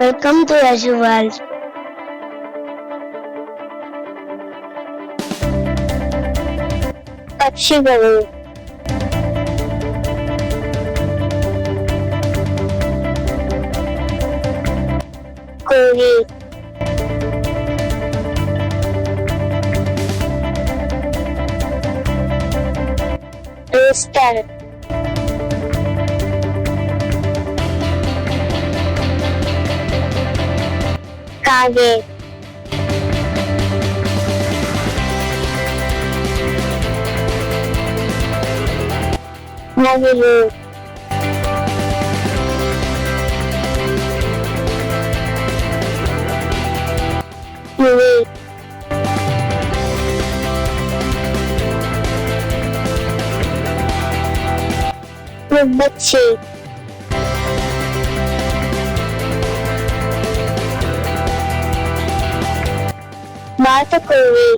Welcome to Azure World. Paksigalu. Kuri. Rooster. Kage. Navilu. Yui. Mubbachi. Batakuri.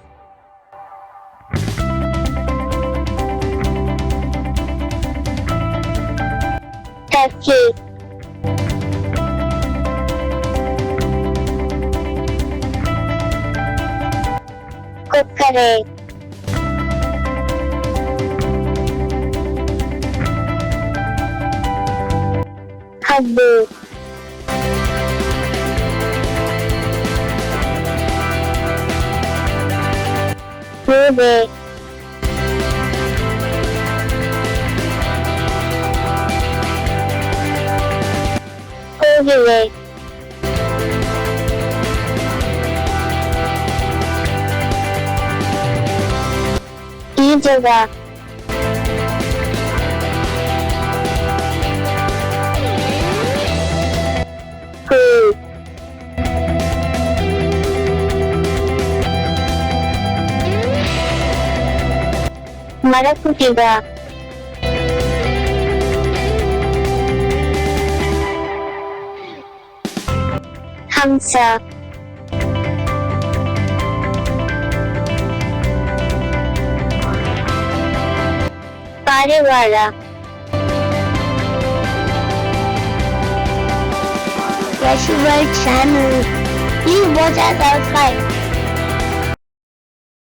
Turkey. Kukkare. Habbu. Nube. Kogile. Ijaga. Cool. Marakutiga. Hamsa. Pariwara. Azure World channel. Please watch us outside.